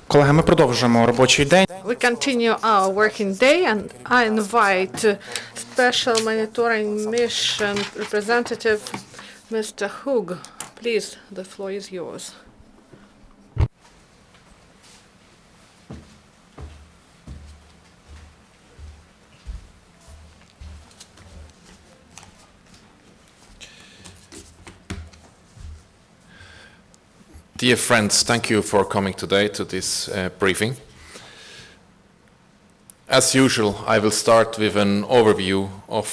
Колеги, ми продовжуємо робочий день. We continue our working day, and I invite Special Monitoring Mission Representative Mr. Hug. Please, the floor is yours. Dear friends, thank you for coming today to this briefing. As usual, I will start with an overview of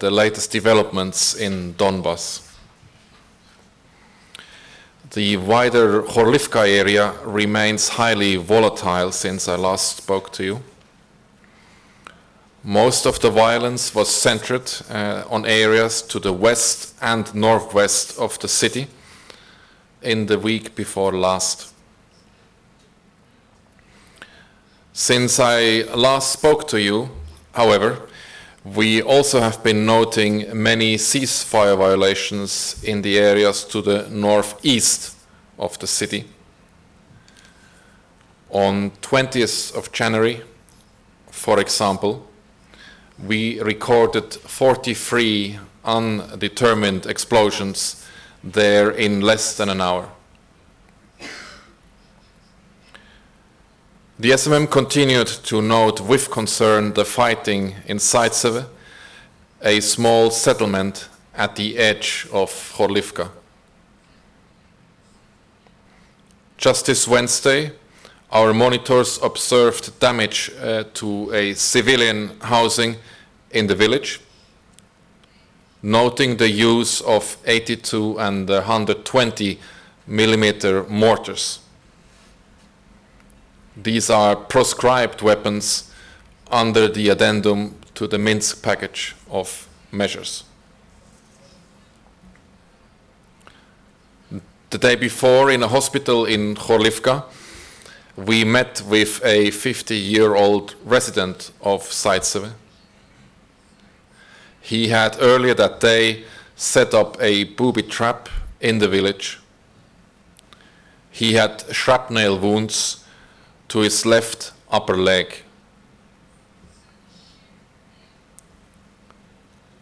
the latest developments in Donbas. The wider Horlivka area remains highly volatile since I last spoke to you. Most of the violence was centered on areas to the west and northwest of the city in the week before last. Since I last spoke to you, however, we also have been noting many ceasefire violations in the areas to the northeast of the city. On 20th of January, for example, we recorded 43 undetermined explosions there in less than an hour. The SMM continued to note with concern the fighting in Zaitsevo, a small settlement at the edge of Horlivka. Just this Wednesday, our monitors observed damage to a civilian housing in the village, noting the use of 82 and 120 millimeter mortars. These are proscribed weapons under the addendum to the Minsk package of measures. The day before, in a hospital in Horlivka, we met with a 50-year-old resident of Zaitsevo. He had earlier that day set up a booby trap in the village. He had shrapnel wounds to his left upper leg.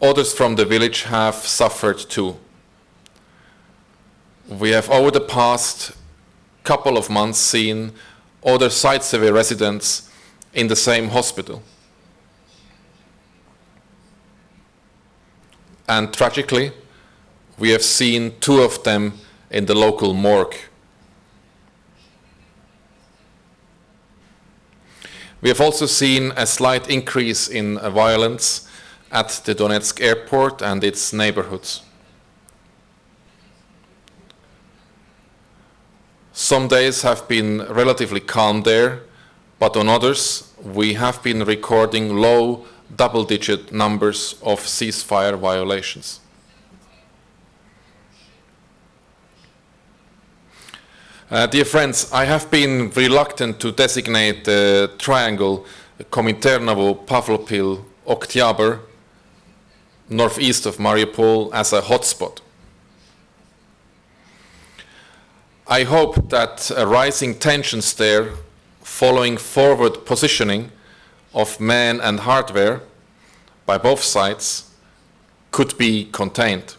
Others from the village have suffered too. We have over the past couple of months seen other Zaitsevo residents in the same hospital. And tragically, we have seen two of them in the local morgue. We have also seen a slight increase in violence at the Donetsk airport and its neighborhoods. Some days have been relatively calm there, but on others we have been recording low double-digit numbers of ceasefire violations. Dear friends, I have been reluctant to designate the triangle Kominternovo-Pavlopil-Oktyabr, northeast of Mariupol, as a hotspot. I hope that rising tensions there, following forward positioning of men and hardware by both sides, could be contained.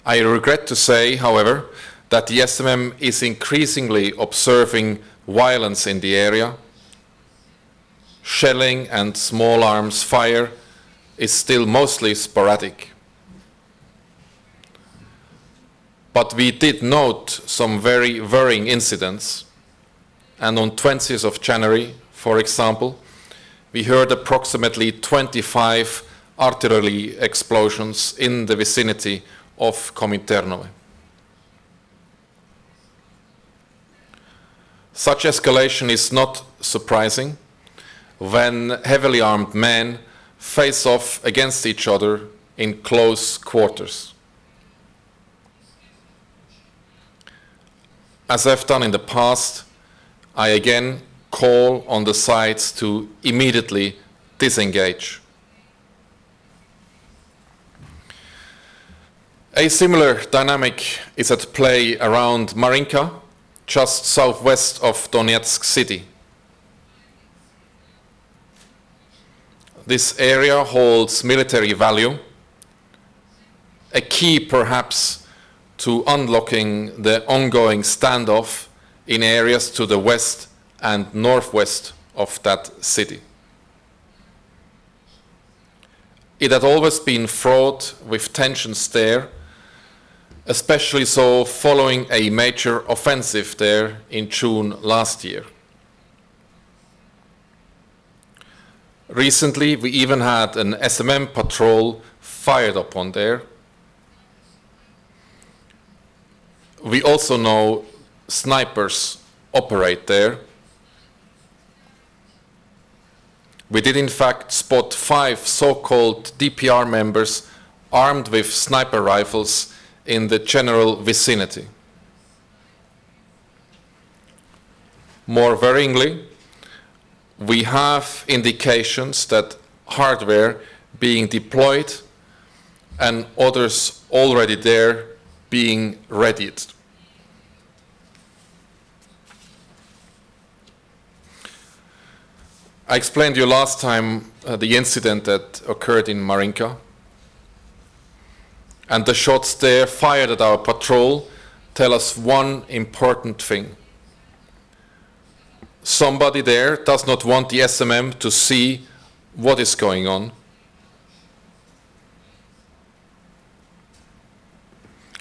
I regret to say, however, that the SMM is increasingly observing violence in the area. Shelling and small arms fire is still mostly sporadic. But we did note some very worrying incidents, and on 20th of January, for example, we heard approximately 25 artillery explosions in the vicinity of Kominternovo. Such escalation is not surprising when heavily armed men face off against each other in close quarters. As I've done in the past, I again call on the sides to immediately disengage. A similar dynamic is at play around Marinka, just southwest of Donetsk city. This area holds military value, a key perhaps to unlocking the ongoing standoff in areas to the west and northwest of that city. It had always been fraught with tensions there, especially so following a major offensive there in June last year. Recently, we even had an SMM patrol fired upon there. We also know snipers operate there. We did in fact spot 5 so-called DPR members armed with sniper rifles in the general vicinity. More worryingly, we have indications that hardware being deployed and others already there being readied. I explained to you last time the incident that occurred in Marinka, and the shots there fired at our patrol tell us one important thing. Somebody there does not want the SMM to see what is going on.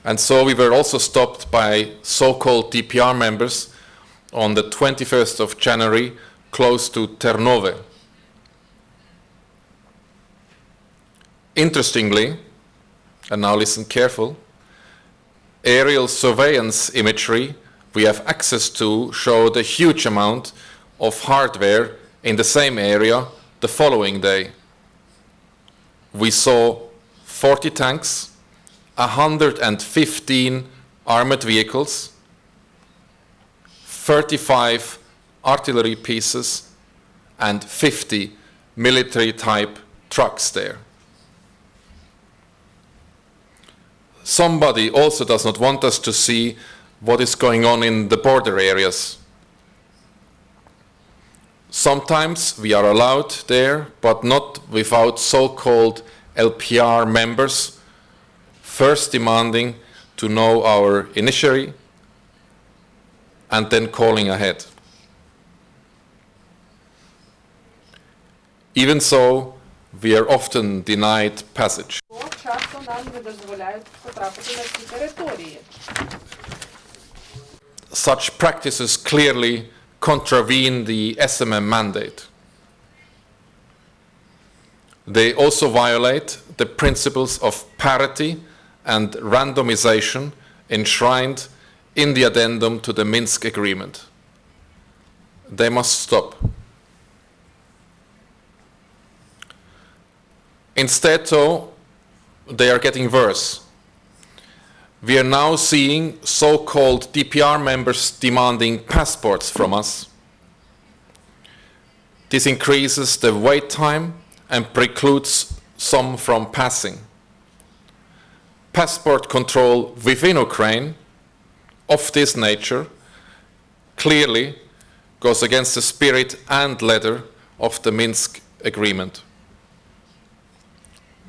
And so we were also stopped by so-called DPR members on the 21st of January close to Ternove. Interestingly, and now listen careful, aerial surveillance imagery we have access to showed a huge amount of hardware in the same area the following day. We saw 40 tanks, 115 armored vehicles, 35 artillery pieces, and 50 military-type trucks there. Somebody also does not want us to see what is going on in the border areas. Sometimes we are allowed there, but not without so-called LPR members first demanding to know our initiatory and then calling ahead. Even so, we are often denied passage. Часто нам не дозволяють потрапити на ці території. Such practices clearly contravene the SMM mandate. They also violate the principles of parity and randomization enshrined in the addendum to the Minsk Agreement. They must stop. Instead, though, they are getting worse. We are now seeing so-called DPR members demanding passports from us. This increases the wait time and precludes some from passing. Passport control within Ukraine of this nature clearly goes against the spirit and letter of the Minsk Agreement.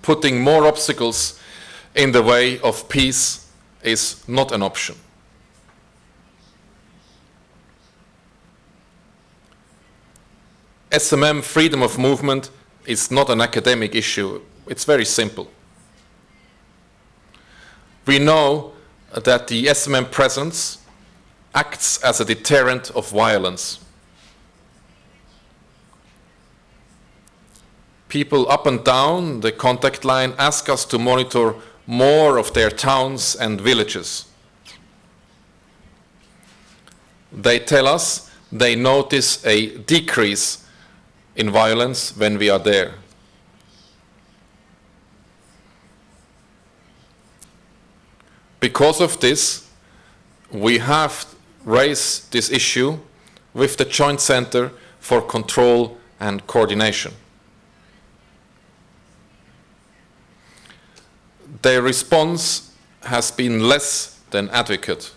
Putting more obstacles in the way of peace is not an option. SMM freedom of movement is not an academic issue. It's very simple. We know that the SMM presence acts as a deterrent of violence. People up and down the contact line ask us to monitor more of their towns and villages. They tell us they notice a decrease in violence when we are there. Because of this, we have raised this issue with the Joint Center for Control and Coordination. Their response has been less than adequate.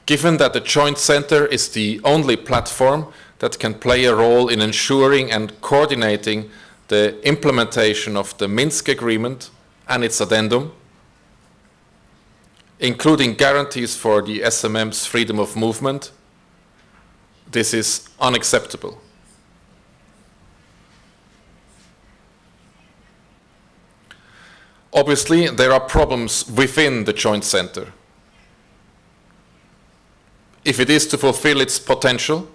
Given that the Joint Center is the only platform that can play a role in ensuring and coordinating the implementation of the Minsk Agreement and its addendum, including guarantees for the SMM's freedom of movement, this is unacceptable. Obviously, there are problems within the Joint Center. If it is to fulfill its potential,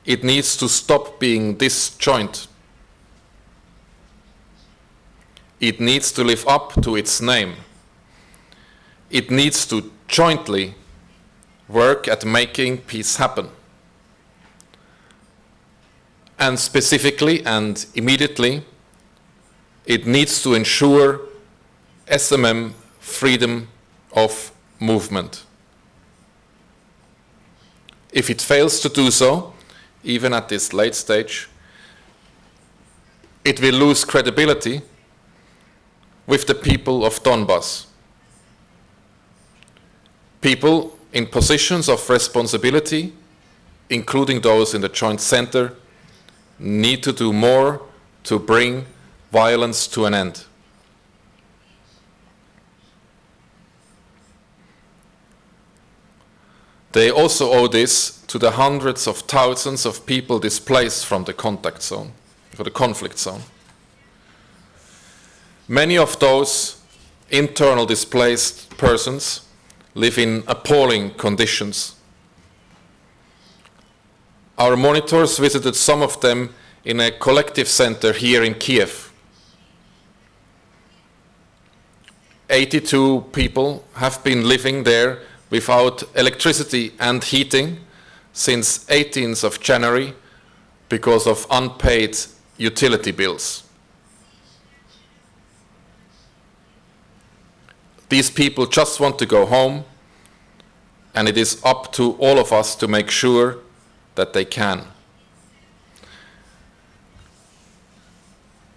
it needs to stop being disjoint. It needs to live up to its name. It needs to jointly work at making peace happen. And specifically and immediately, it needs to ensure SMM freedom of movement. If it fails to do so, even at this late stage, it will lose credibility with the people of Donbass. People in positions of responsibility, including those in the Joint Center, need to do more to bring violence to an end. They also owe this to the hundreds of thousands of people displaced from the contact zone, or the conflict zone. Many of those internal displaced persons live in appalling conditions. Our monitors visited some of them in a collective center here in Kiev. 82 people have been living there without electricity and heating since 18th of January because of unpaid utility bills. These people just want to go home, and it is up to all of us to make sure that they can.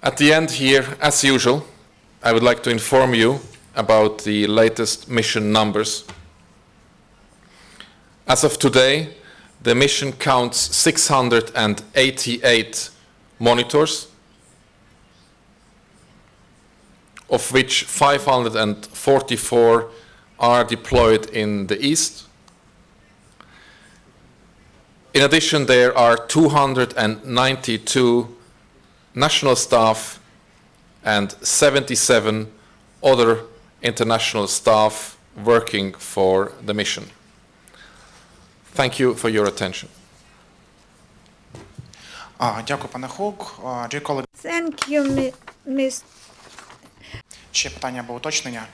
At the end here, as usual, I would like to inform you about the latest mission numbers. As of today, the mission counts 688 monitors, of which 544 are deployed in the east. In addition, there are 292 national staff and 77 other international staff working for the mission. Thank you for your attention. Дякую, пане Хук. Джей колеги, Thank you, Miss. ще питання або уточнення?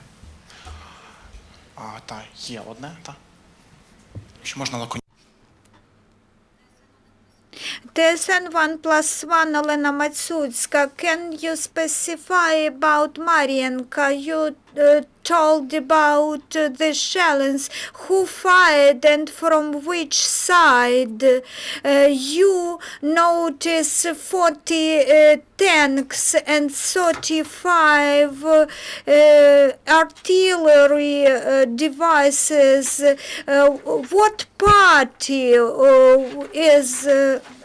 Є одне, Якщо можна лаконічно. TSN 1+1, Olena Matsutska, can you specify about Marienka? You told about the shells, who fired and from which side. You notice 40 tanks and 35 artillery devices. What party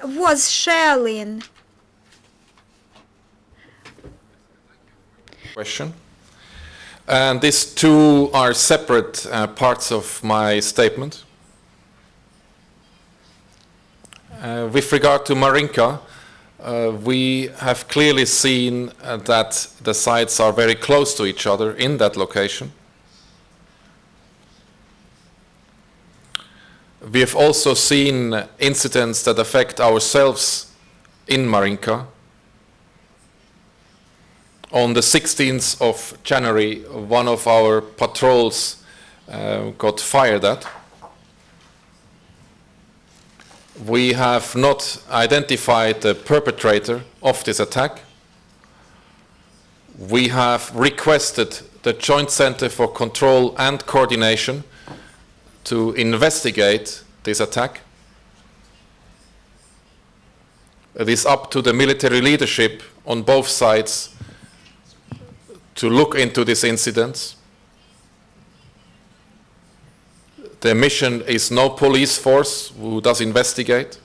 was shelling? Question. And these two are separate parts of my statement. With regard to Marinka, we have clearly seen that the sites are very close to each other in that location. We have also seen incidents that affect ourselves in Marinka. On the 16th of January, one of our patrols got fired at. We have not identified the perpetrator of this attack. We have requested the Joint Center for Control and Coordination to investigate this attack. It is up to the military leadership on both sides to look into these incidents. The mission is no police force who does investigate.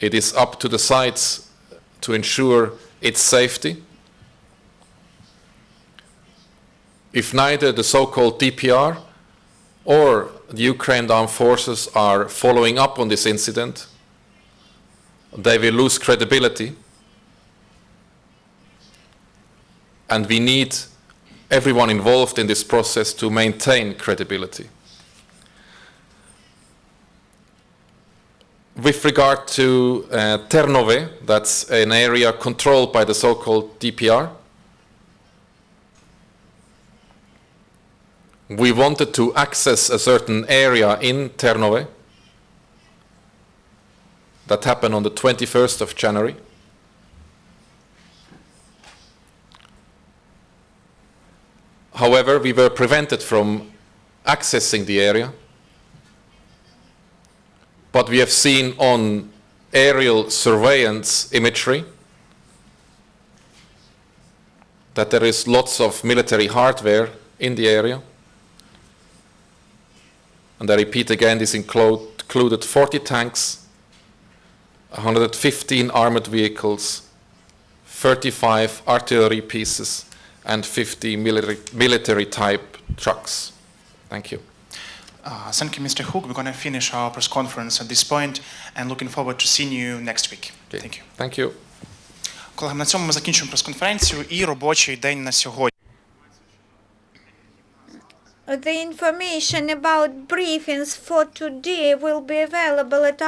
It is up to the sites to ensure its safety. If neither the so-called DPR or the Ukraine armed forces are following up on this incident, they will lose credibility. And we need everyone involved in this process to maintain credibility. With regard to Ternove, that's an area controlled by the so-called DPR, we wanted to access a certain area in Ternove. That happened on the 21st of January. However, we were prevented from accessing the area. But we have seen on aerial surveillance imagery that there is lots of military hardware in the area. And I repeat again, this included 40 tanks, 115 armored vehicles, 35 artillery pieces, and 50 military type trucks. Thank you. Thank you, Mr. Hook. We're going to finish our press conference at this point and looking forward to seeing you next week. Okay. Thank you. Thank you. Колеги, на цьому ми закінчуємо прес-конференцію і робочий день на сьогодні. The information about briefings for today will be available at our